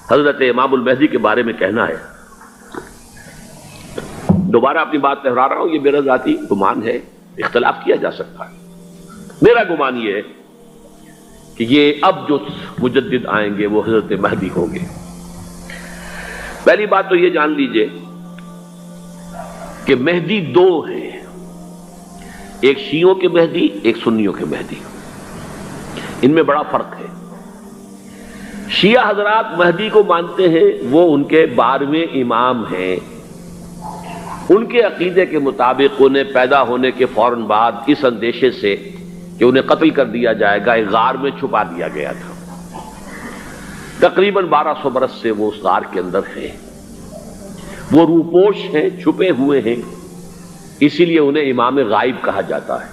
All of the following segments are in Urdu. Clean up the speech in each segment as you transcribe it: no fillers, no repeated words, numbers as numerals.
حضرت امام المہدی کے بارے میں کہنا ہے، دوبارہ اپنی بات دہرا رہا ہوں، یہ میرا ذاتی گمان ہے، اختلاف کیا جا سکتا ہے۔ میرا گمان یہ ہے کہ یہ اب جو مجدد آئیں گے وہ حضرت مہدی ہوں گے۔ پہلی بات تو یہ جان لیجئے کہ مہدی دو ہیں، ایک شیعوں کے مہدی، ایک سنیوں کے مہدی، ان میں بڑا فرق ہے۔ شیعہ حضرات مہدی کو مانتے ہیں، وہ ان کے 12ویں امام ہیں، ان کے عقیدے کے مطابق انہیں پیدا ہونے کے فوراً بعد اس اندیشے سے کہ انہیں قتل کر دیا جائے گا ایک غار میں چھپا دیا گیا تھا۔ تقریباً 1200 برس سے وہ اس غار کے اندر ہیں، وہ روپوش ہیں، چھپے ہوئے ہیں، اسی لیے انہیں امام غائب کہا جاتا ہے،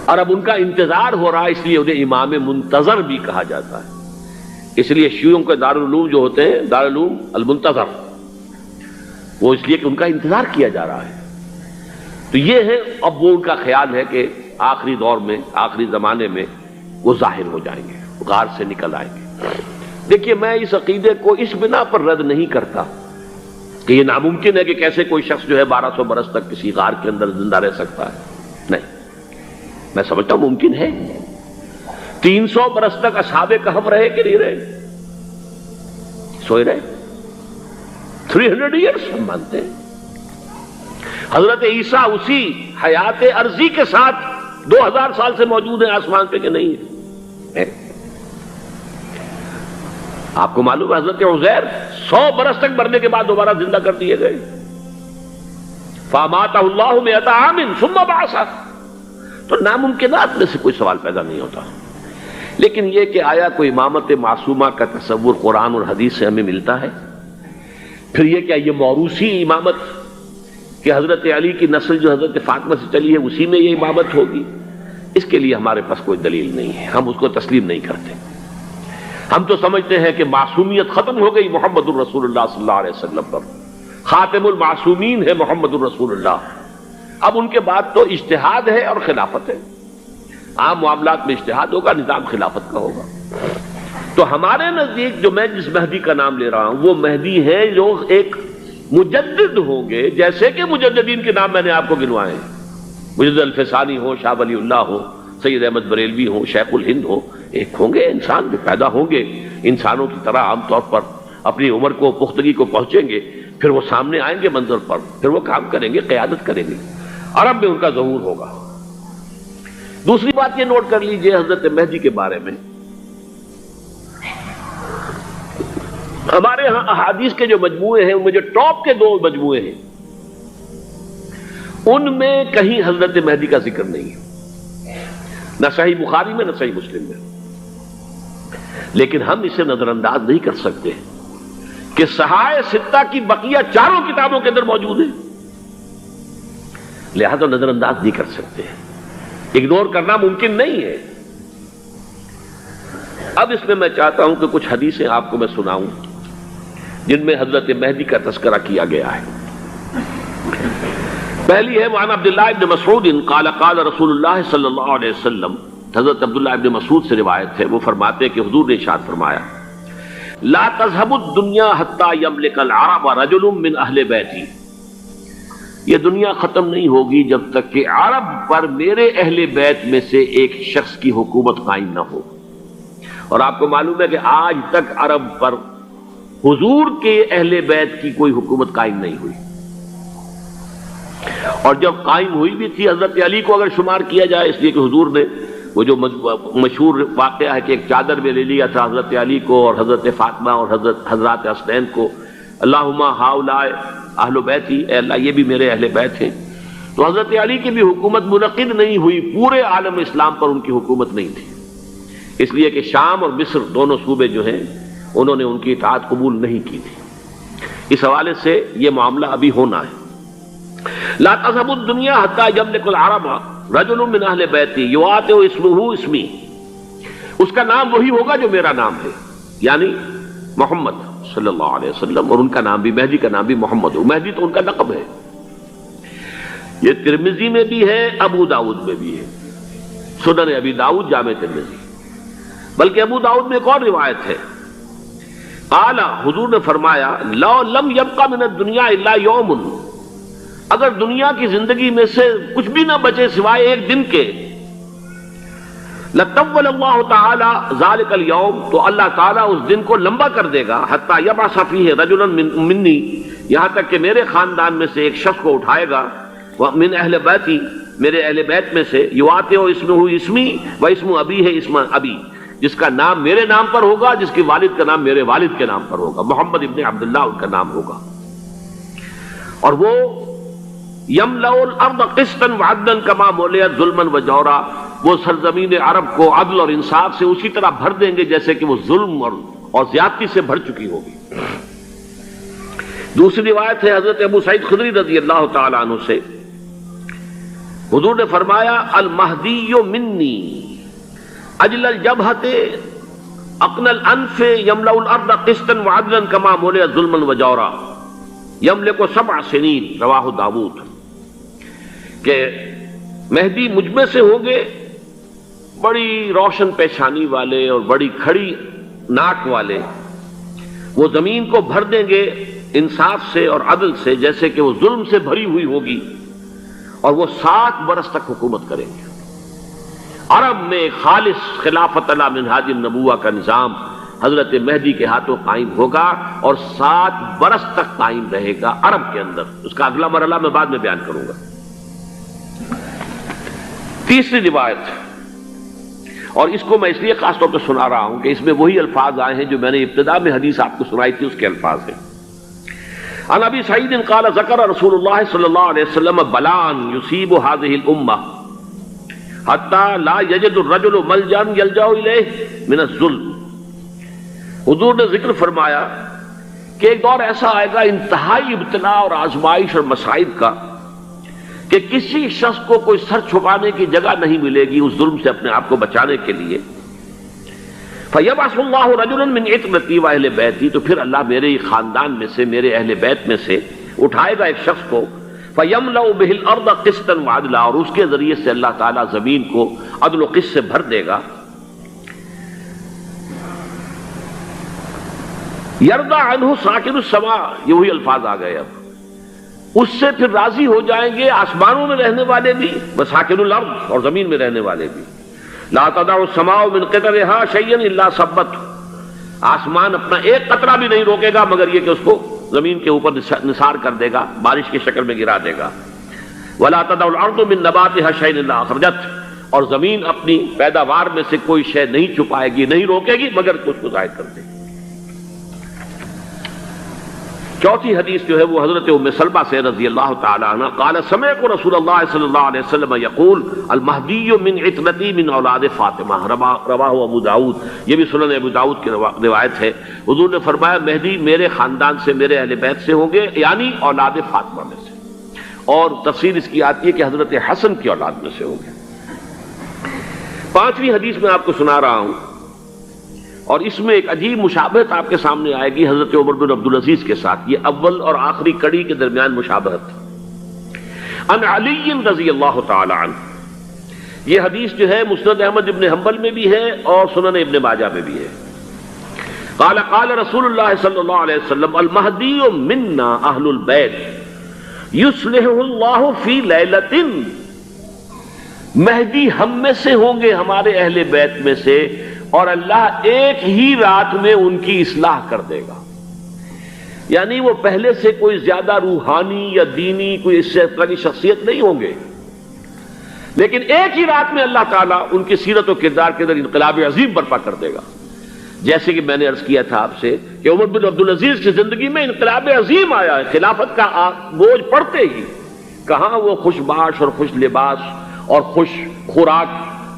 اور اب ان کا انتظار ہو رہا ہے، اس لیے انہیں امام منتظر بھی کہا جاتا ہے۔ اس لیے شیعوں کے دارالعلوم جو ہوتے ہیں دارالعلوم المنتظر، وہ اس لیے کہ ان کا انتظار کیا جا رہا ہے۔ تو یہ ہے، اب وہ ان کا خیال ہے کہ آخری دور میں، آخری زمانے میں وہ ظاہر ہو جائیں گے، غار سے نکل آئیں گے۔ دیکھیے، میں اس عقیدے کو اس بنا پر رد نہیں کرتا کہ یہ ناممکن ہے کہ کیسے کوئی شخص جو ہے 1200 برس تک کسی غار کے اندر زندہ رہ سکتا ہے، نہیں، میں سمجھتا ہوں ممکن ہے۔ 300 برس تک اصحاب کہف رہے کہ نہیں رہے؟ سوئے رہے، 300 ایئرس ہم مانتے ہیں۔ حضرت عیسیٰ اسی حیات ارضی کے ساتھ 2000 سال سے موجود ہیں آسمان پہ کہ نہیں ہے؟ آپ کو معلوم ہے حضرت عزیر 100 برس تک مرنے کے بعد دوبارہ زندہ کر دیے گئے۔ فَأَمَاتَهُ اللَّهُ مِئَةَ عَامٍ ثُمَّ بَعَثَهُ۔ تو ناممکنات میں سے کوئی سوال پیدا نہیں ہوتا، لیکن یہ کہ آیا کوئی امامت معصومہ کا تصور قرآن اور حدیث سے ہمیں ملتا ہے؟ پھر یہ کیا یہ موروثی امامت کہ حضرت علی کی نسل جو حضرت فاطمہ سے چلی ہے اسی میں یہ امامت ہوگی؟ اس کے لیے ہمارے پاس کوئی دلیل نہیں ہے، ہم اس کو تسلیم نہیں کرتے۔ ہم تو سمجھتے ہیں کہ معصومیت ختم ہو گئی محمد الرسول اللہ صلی اللہ علیہ وسلم پر، خاتم المعصومین ہے محمد الرسول اللہ۔ اب ان کے بعد تو اجتہاد ہے اور خلافت ہے، عام معاملات میں اجتہاد ہوگا، نظام خلافت کا ہوگا۔ تو ہمارے نزدیک جو میں جس مہدی کا نام لے رہا ہوں وہ مہدی ہے جو ایک مجدد ہوں گے، جیسے کہ مجددین کے نام میں نے آپ کو گنوائے ہیں، مجدد الفسانی ہو، شاہ ولی اللہ ہو، سید احمد بریلوی ہو، شیخ الہند ہو، ایک ہوں گے انسان جو پیدا ہوں گے انسانوں کی طرح، عام طور پر اپنی عمر کو، پختگی کو پہنچیں گے، پھر وہ سامنے آئیں گے منظر پر، پھر وہ کام کریں گے، قیادت کریں گے، عرب میں ان کا ظہور ہوگا۔ دوسری بات یہ نوٹ کر لیجئے حضرت مہدی کے بارے میں، ہمارے ہاں احادیث کے جو مجموعے ہیں ان میں جو ٹاپ کے 2 مجموعے ہیں ان میں کہیں حضرت مہدی کا ذکر نہیں ہے، نہ صحیح بخاری میں نہ صحیح مسلم میں، لیکن ہم اسے نظر انداز نہیں کر سکتے کہ صحائح ستہ کی بقیہ 4 کتابوں کے اندر موجود ہیں، لہذا نظر انداز نہیں کر سکتے، اگنور کرنا ممکن نہیں ہے۔ اب اس میں میں چاہتا ہوں کہ کچھ حدیثیں آپ کو میں سناؤں جن میں حضرت مہدی کا تذکرہ کیا گیا ہے۔ پہلی ہے وعن عبداللہ ابن مسعود قال قال رسول اللہ صلی اللہ علیہ وسلم، حضرت عبداللہ ابن مسعود سے روایت ہے، وہ فرماتے ہیں کہ حضور نے ارشاد فرمایا لا تذهب الدنيا حتى يملك العرب رجل من اہل بیتی، یہ دنیا ختم نہیں ہوگی جب تک کہ عرب پر میرے اہل بیت میں سے ایک شخص کی حکومت قائم نہ ہو۔ اور آپ کو معلوم ہے کہ آج تک عرب پر حضور کے اہل بیت کی کوئی حکومت قائم نہیں ہوئی، اور جب قائم ہوئی بھی تھی حضرت علی کو اگر شمار کیا جائے، اس لیے کہ حضور نے وہ جو مشہور واقعہ ہے کہ ایک چادر میں لے لیا تھا حضرت علی کو اور حضرت فاطمہ اور حضرات حسنین کو، اللہم ہؤلاء اہل بیتی، اے اللہ یہ بھی میرے اہل بیت ہیں۔ تو حضرت علی کی بھی حکومت منعقد نہیں ہوئی، پورے عالم اسلام پر ان کی حکومت نہیں تھی، اس لیے کہ شام اور مصر دونوں صوبے جو ہیں انہوں نے ان کی اطاعت قبول نہیں کی تھی۔ اس حوالے سے یہ معاملہ ابھی ہونا ہے۔ لا تذهب الدنيا حتى يملك العرب رجل من اہل بیتی یواطئ اسمہ اسمی، اس کا نام وہی ہوگا جو میرا نام ہے، یعنی محمد صلی اللہ علیہ وسلم، اور ان کا نام بھی، مہدی کا نام بھی محمد ہو، مہدی تو ان کا لقب ہے۔ یہ ترمذی میں بھی ہے، ابو داؤد میں بھی ہے، سنن ابی داؤد، جامع ترمذی، بلکہ ابو داؤد میں ایک اور روایت ہے قال حضور نے فرمایا لو لم يبقى من الدنيا الا يوم، اگر دنیا کی زندگی میں سے کچھ بھی نہ بچے سوائے ایک دن کے، لطول اللہ تعالی ذلك اليوم، تو اللہ تعالیٰ اس دن کو لمبا کر دے گا، حتی یبعث فیہ رجلا منی، یہاں تک کہ میرے خاندان میں سے ایک شخص کو اٹھائے گا، من اہل بیتی، میرے اہل بیت میں سے، یواطئ اسمہ اسمی و اسم ابی ہے اسم ابی، جس کا نام میرے نام پر ہوگا، جس کے والد کا نام میرے والد کے نام پر ہوگا، محمد ابن عبداللہ ان کا نام ہوگا، اور وہ یملأ الارض قسطا وعدلا کما ملئت ظلما وجورا، وہ سرزمین عرب کو عدل اور انصاف سے اسی طرح بھر دیں گے جیسے کہ وہ ظلم اور زیادتی سے بھر چکی ہوگی۔ دوسری روایت ہے حضرت ابو سعید خدری رضی اللہ تعالی عنہ سے، حضور نے فرمایا المہدی منی اجل الجبہۃ اقن الانف یملأ الارض قسطا وعدلا کما ملئت ظلما وجورا یملک 7 سنین، رواہ داود، کہ مہدی مجھ میں سے ہوں گے بڑی روشن پیشانی والے اور بڑی کھڑی ناک والے، وہ زمین کو بھر دیں گے انصاف سے اور عدل سے جیسے کہ وہ ظلم سے بھری ہوئی ہوگی، اور وہ 7 برس تک حکومت کریں گے۔ عرب میں خالص خلافت علی منہاج النبوہ کا نظام حضرت مہدی کے ہاتھوں قائم ہوگا اور 7 برس تک قائم رہے گا عرب کے اندر، اس کا اگلا مرحلہ میں بعد میں بیان کروں گا۔ تیسری روایت، اور اس کو میں اس لیے خاص طور پہ سنا رہا ہوں کہ اس میں وہی الفاظ آئے ہیں جو میں نے ابتدا میں حدیث آپ کو سنائی تھی، اس کے الفاظ ہیں۔ عن ابی سعید قال ذکر رسول اللہ صلی اللہ علیہ وسلم بلان یصیب هذه الامہ حتی لا یجد الرجل ملجا یلجا الیہ من الظلم، حضور نے ذکر فرمایا کہ ایک دور ایسا آئے گا انتہائی ابتلا اور آزمائش اور مصائب کا کہ کسی شخص کو کوئی سر چھپانے کی جگہ نہیں ملے گی اس ظلم سے اپنے آپ کو بچانے کے لیے۔ فَيَبْعَثُ اللَّهُ رَجُلًا مِّنْ عِتْرَتِي وَأَهْلِ بَيْتِي، تو پھر اللہ میرے خاندان میں سے، میرے اہل بیت میں سے اٹھائے گا ایک شخص کو، فَيَمْلَأُ بِهِ الْأَرْضَ قِسْطًا وَعَدْلًا، اور اس کے ذریعے سے اللہ تعالیٰ زمین کو عدل و قسط سے بھر دے گا۔ یرضى عنہ ساکن السماء، یہ وہی الفاظ آ گئے، اب اس سے پھر راضی ہو جائیں گے آسمانوں میں رہنے والے بھی، وساکن الارض، اور زمین میں رہنے والے بھی۔ لا تدع السماء من قطرها شيئا الا ثبته، آسمان اپنا ایک قطرہ بھی نہیں روکے گا مگر یہ کہ اس کو زمین کے اوپر نثار کر دے گا، بارش کی شکل میں گرا دے گا۔ ولا تدع الارض من نباتها شيئا الا اخرجته، اور زمین اپنی پیداوار میں سے کوئی شے نہیں چھپائے گی، نہیں روکے گی مگر کچھ کو ظاہر کر دے گی۔ چوتھی حدیث جو ہے وہ حضرت ام سلمہ سے رضی اللہ تعالی عنہ، قال سمعت رسول اللہ صلی اللہ علیہ وسلم یقول المہدی من عترتی من اولاد فاطمہ، رواہ ابو داود، یہ بھی سنن ابو داود کی روایت ہے۔ حضور نے فرمایا مہدی میرے خاندان سے، میرے اہل بیت سے ہوں گے، یعنی اولاد فاطمہ میں سے، اور تفسیر اس کی آتی ہے کہ حضرت حسن کی اولاد میں سے ہوں گے۔ پانچویں حدیث میں آپ کو سنا رہا ہوں، اور اس میں ایک عجیب مشابہت آپ کے سامنے آئے گی حضرت عمر بن عبدالعزیز کے ساتھ، یہ اول اور آخری کڑی کے درمیان مشابہت۔ عن علی رضی اللہ تعالی عنہ، یہ حدیث جو ہے مسند احمد ابن حنبل میں بھی ہے اور سنن ابن ماجہ میں بھی ہے۔ قال قال رسول اللہ صلی اللہ علیہ وسلم المہدی منا اہل البیت یصلح اللہ فی لیلۃ، مہدی ہم میں سے ہوں گے، ہمارے اہل بیت میں سے، اور اللہ ایک ہی رات میں ان کی اصلاح کر دے گا، یعنی وہ پہلے سے کوئی زیادہ روحانی یا دینی کوئی اس سے طرح کی شخصیت نہیں ہوں گے، لیکن ایک ہی رات میں اللہ تعالیٰ ان کی سیرت و کردار کے اندر انقلاب عظیم برپا کر دے گا۔ جیسے کہ میں نے عرض کیا تھا آپ سے کہ عمر بن عبدالعزیز کی زندگی میں انقلاب عظیم آیا ہے، خلافت کا بوجھ پڑتے ہی کہاں وہ خوش باش اور خوش لباس اور خوش خوراک،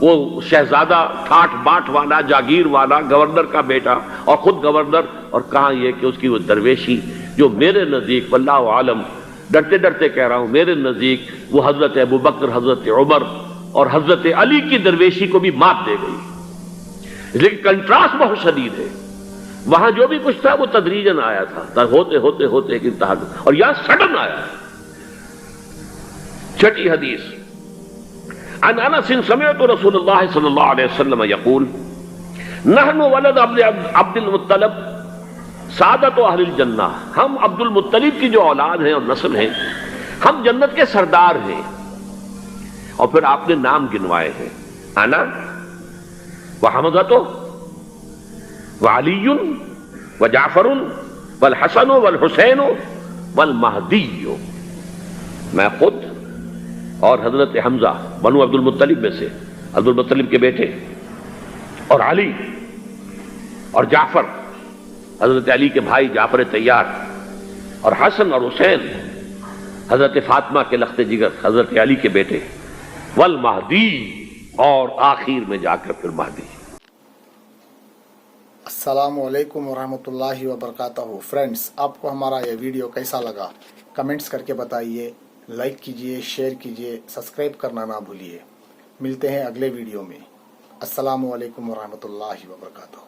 وہ شہزادہ ٹھاٹ باٹ والا، جاگیر والا، گورنر کا بیٹا اور خود گورنر، اور کہاں یہ کہ اس کی وہ درویشی جو میرے نزدیک واللہ عالم، ڈرتے ڈرتے کہہ رہا ہوں، میرے نزدیک وہ حضرت ابو بکر، حضرت عمر اور حضرت علی کی درویشی کو بھی مات دے گئی، لیکن کنٹراسٹ بہت شدید ہے۔ وہاں جو بھی کچھ تھا وہ تدریجاً آیا تھا، ہوتے ہوتے ہوتے ایک انتہا، اور یہاں سڈن آیا۔ چھٹی حدیث، عن انس سمعت رسول اللہ صلی اللہ علیہ وسلم یقول نحن ولد عبد المطلب سعادت و اہل الجنہ، ہم عبد المطلب کی جو اولاد ہیں اور نسل ہیں، ہم جنت کے سردار ہیں. اور پھر آپ نے نام گنوائے ہیں، انا وحمزۃ وعلی وجعفر والحسن والحسین والمہدی. میں خود اور حضرت حمزہ بنو عبد المطلب میں سے، عبد المطلب کے بیٹے، اور علی اور جعفر حضرت علی کے بھائی جعفر طیار، اور حسن اور حسین حضرت فاطمہ کے لخت جگر حضرت علی کے بیٹے، والمہدی، اور آخر میں جا کر پھر مہدی. السلام علیکم ورحمۃ اللہ وبرکاتہ. فرینڈز، آپ کو ہمارا یہ ویڈیو کیسا لگا کمنٹس کر کے بتائیے، لائک کیجئے، شیئر کیجئے، سبسکرائب کرنا نہ بھولیے. ملتے ہیں اگلے ویڈیو میں. السلام علیکم ورحمۃ اللہ وبرکاتہ.